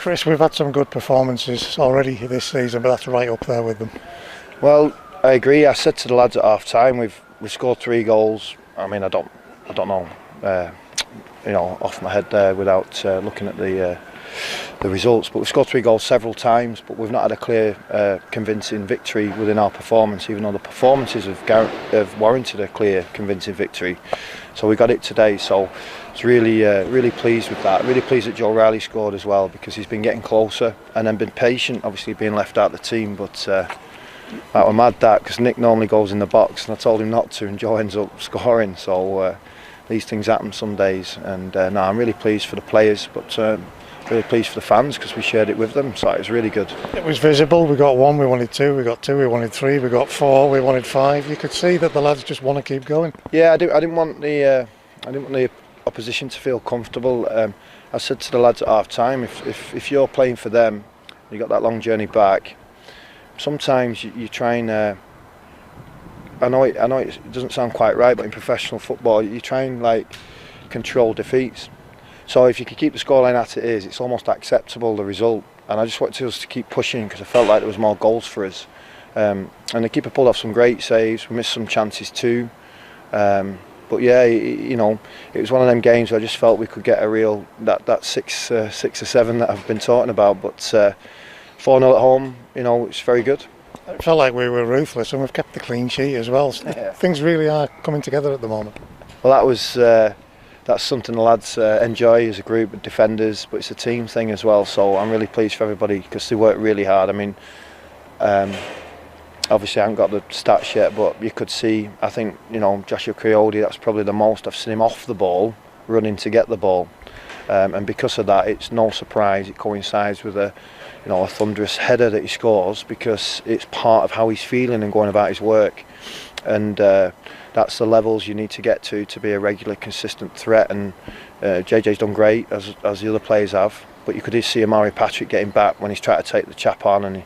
Chris, we've had some good performances already this season, but that's right up there with them. Well, I agree. I said to the lads at half time, we've scored 3 goals. I mean, I don't know, off my head there without looking at the results. But we've scored 3 goals several times, but we've not had a clear, convincing victory within our performance. Even though the performances have warranted a clear, convincing victory, so we got it today. So I was really pleased with that. Really pleased that Joe Riley scored as well, because he's been getting closer and then been patient. Obviously being left out of the team, but that was mad that, because Nick normally goes in the box and I told him not to, and Joe ends up scoring. So these things happen some days, and no, I'm really pleased for the players, but really pleased for the fans, because we shared it with them, so it was really good. It was visible. We got 1, we wanted 2, we got 2, we wanted 3, we got 4, we wanted 5. You could see that the lads just want to keep going. Yeah, I didn't want the opposition to feel comfortable. I said to the lads at half time, if you're playing for them, you got that long journey back, sometimes you try and I know it doesn't sound quite right, but in professional football you try and control defeats. So if you can keep the scoreline as it is, it's almost acceptable, the result. And I just wanted us to keep pushing, because I felt like there was more goals for us. And the keeper pulled off some great saves. We missed some chances too. But yeah, it was one of them games where I just felt we could get a real that 6 or 7 that I've been talking about. But 4-0 at home, it's very good. It felt like we were ruthless, and we've kept the clean sheet as well. Yeah. Things really are coming together at the moment. Well, that's something the lads enjoy as a group of defenders, but it's a team thing as well. So I'm really pleased for everybody, because they work really hard. I mean, obviously I haven't got the stats yet, but you could see, I think, Joshua Creody, that's probably the most I've seen him off the ball, running to get the ball. And because of that, it's no surprise it coincides with a thunderous header that he scores, because it's part of how he's feeling and going about his work. And that's the levels you need to get to be a regular, consistent threat. And JJ's done great, as the other players have. But you could see Amari Patrick getting back when he's trying to take the chap on, and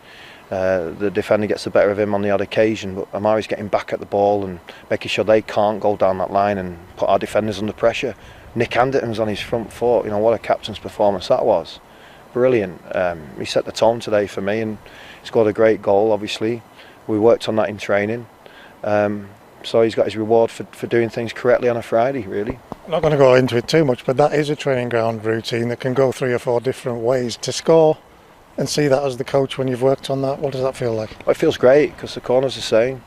the defender gets the better of him on the odd occasion. But Amari's getting back at the ball and making sure they can't go down that line and put our defenders under pressure. Nick Anderton's on his front foot. What a captain's performance that was. Brilliant. He set the tone today for me, and scored a great goal. Obviously, we worked on that in training. So he's got his reward for doing things correctly on a Friday, really. I'm not going to go into it too much, but that is a training ground routine that can go 3 or 4 different ways. To score and see that as the coach when you've worked on that, what does that feel like? Well, it feels great, because the corner's the same,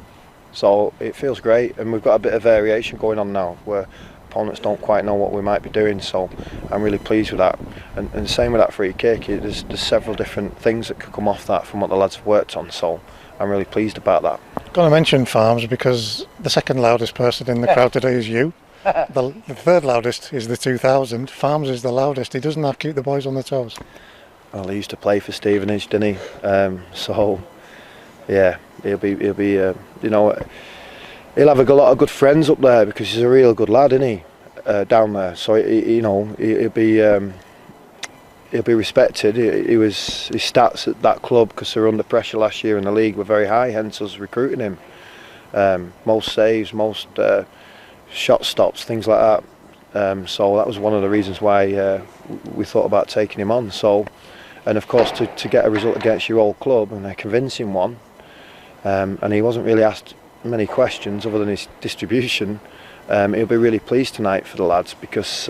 so it feels great, and we've got a bit of variation going on now where opponents don't quite know what we might be doing, so I'm really pleased with that. And same with that free kick, there's several different things that could come off that from what the lads have worked on, so I'm really pleased about that. Going to mention Farms, because the second loudest person in the crowd today is you. The third loudest is the 2000. Farms is the loudest. He doesn't have to keep the boys on their toes. Well, he used to play for Stevenage, didn't he? So yeah, he'll be he'll have a lot of good friends up there, because he's a real good lad, isn't he? Down there, so he'll be respected. His stats at that club, because they were under pressure last year in the league, were very high, hence us recruiting him. Most saves, most shot stops, things like that. So that was one of the reasons why we thought about taking him on. So, and of course to get a result against your old club, and a convincing one, and he wasn't really asked many questions other than his distribution. He'll be really pleased tonight for the lads, because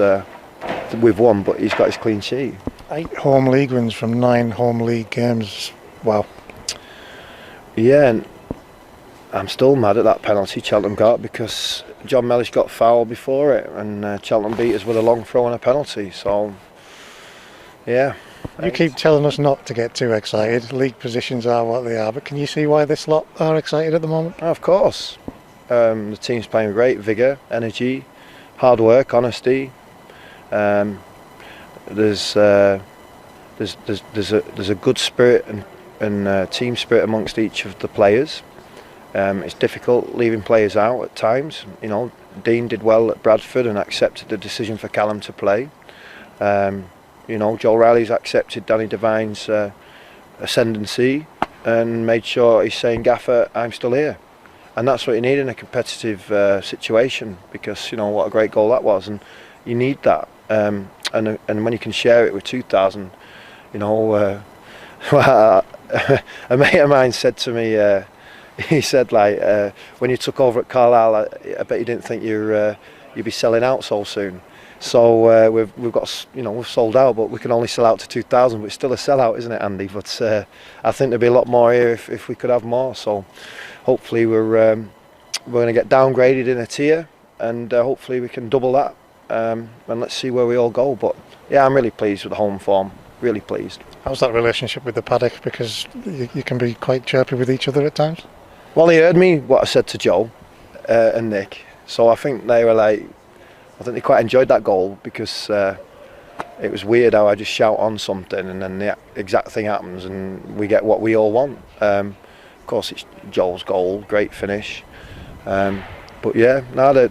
we've won, but he's got his clean sheet. 8 home league wins from 9 home league games. Wow. Yeah, and I'm still mad at that penalty Cheltenham got, because John Mellish got fouled before it, and Cheltenham beat us with a long throw and a penalty. So yeah. You keep telling us not to get too excited. League positions are what they are, but can you see why this lot are excited at the moment? Of course. The team's playing with great vigour, energy, hard work, honesty. There's a good spirit and team spirit amongst each of the players. It's difficult leaving players out at times. Dean did well at Bradford and accepted the decision for Callum to play. Joel Riley's accepted Danny Devine's ascendancy and made sure he's saying, "Gaffer, I'm still here." And that's what you need in a competitive situation, because what a great goal that was, and you need that. And when you can share it with 2,000, You know, a mate of mine said to me, he said like, when you took over at Carlisle, I bet you didn't think you'd be selling out so soon. So we've got, you know, we've sold out, but we can only sell out to 2,000. But it's still a sellout, isn't it, Andy? But I think there'd be a lot more here if we could have more. So hopefully we're going to get downgraded in a tier, and hopefully we can double that. And let's see where we all go. But yeah, I'm really pleased with the home form. Really pleased. How's that relationship with the paddock? Because you can be quite chirpy with each other at times. Well, he heard me what I said to Joe and Nick, so I think they were like, I think they quite enjoyed that goal, because it was weird how I just shout on something and then the exact thing happens and we get what we all want. Of course, it's Joel's goal, great finish. But yeah, no,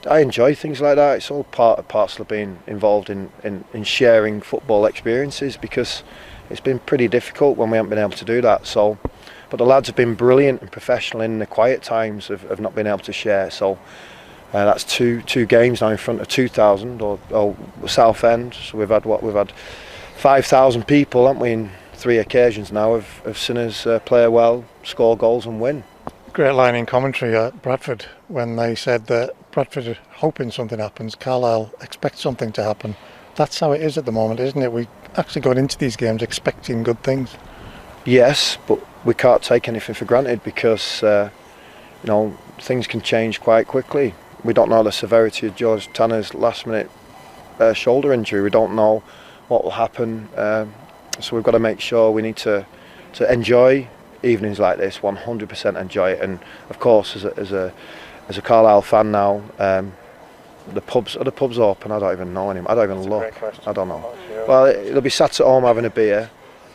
I enjoy things like that. It's all part and parcel of being involved in sharing football experiences, because it's been pretty difficult when we haven't been able to do that. So, but the lads have been brilliant and professional in the quiet times of not being able to share. So that's two games now in front of 2,000 or Southend. So we've had 5,000 people, haven't we, in 3 occasions now have seen us play well, score goals and win. Great line in commentary at Bradford when they said that Bradford are hoping something happens, Carlisle expects something to happen. That's how it is at the moment, isn't it? We actually got into these games expecting good things. Yes, but we can't take anything for granted, because you know, things can change quite quickly. We don't know the severity of George Tanner's last-minute shoulder injury. We don't know what will happen, so we've got to make sure we need to enjoy evenings like this, 100% enjoy it. And of course, as a Carlisle fan now, the pubs open? I don't even know anymore. I don't even look. I don't know. Well, they'll be sat at home having a beer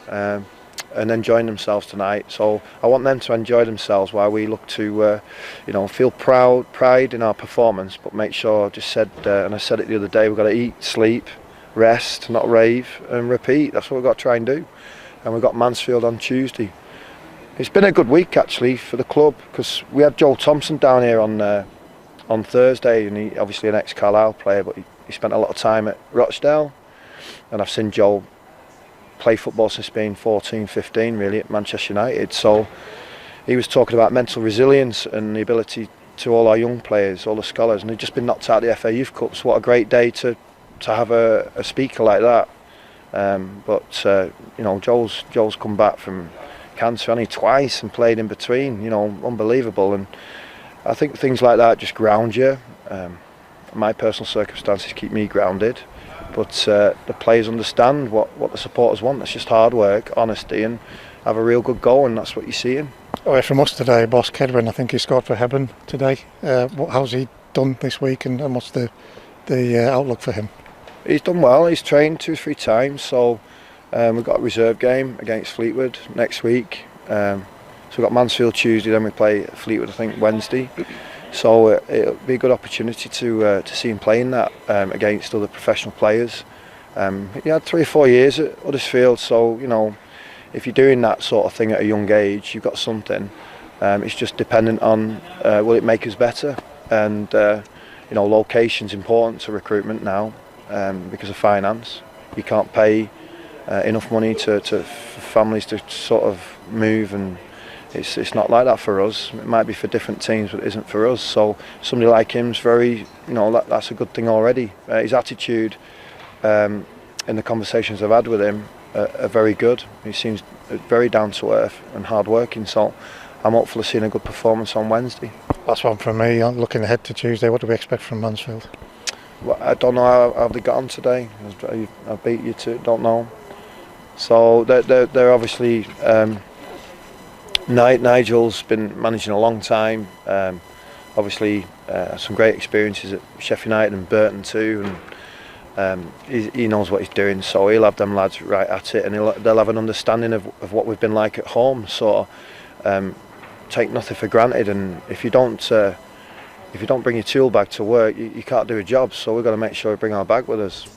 and enjoying themselves tonight. So I want them to enjoy themselves while we look to, you know, feel pride in our performance, but make sure, I just said, and I said it the other day, we've got to eat, sleep, rest, not rave, and repeat. That's what we've got to try and do. And we've got Mansfield on Tuesday. It's been a good week actually for the club, because we had Joel Thompson down here on Thursday, and he obviously an ex-Carlisle player, but he spent a lot of time at Rochdale, and I've seen Joel play football since being 14, 15 really at Manchester United. So he was talking about mental resilience and the ability to all our young players, all the scholars, and he'd just been knocked out of the FA Youth Cup. So what a great day to have a speaker like that. But you know, Joel's come back from cancer only twice and played in between, you know, unbelievable. And I think things like that just ground you. My personal circumstances keep me grounded, but the players understand what the supporters want. It's just hard work, honesty, and have a real good goal, and that's what you're seeing. Away from us today, Boss Kedwin, I think he scored for Hebburn today. How's he done this week, and what's the outlook for him? He's done well. He's trained 2-3 times, so we've got a reserve game against Fleetwood next week. So we've got Mansfield Tuesday, then we play Fleetwood I think Wednesday. So it'll be a good opportunity to see him playing that against other professional players. He had 3 or 4 years at Huddersfield, so you know, if you're doing that sort of thing at a young age, you've got something. It's just dependent on will it make us better, and you know, location's important to recruitment now because of finance. You can't pay enough money for families to sort of move, and it's not like that for us. It might be for different teams, but it isn't for us. So somebody like him's very, you know, that's a good thing already. His attitude in the conversations I've had with him are very good. He seems very down to earth and hard working. So I'm hopeful of seeing a good performance on Wednesday. Last one from me. Looking ahead to Tuesday, what do we expect from Mansfield? Well, I don't know how they got on today. I beat you to, don't know. So they're obviously. Nigel's been managing a long time. Obviously, some great experiences at Sheffield United and Burton too, and he knows what he's doing. So he'll have them lads right at it, and they'll have an understanding of what we've been like at home. So take nothing for granted, and if you don't bring your tool bag to work, you can't do a job. So we've got to make sure we bring our bag with us.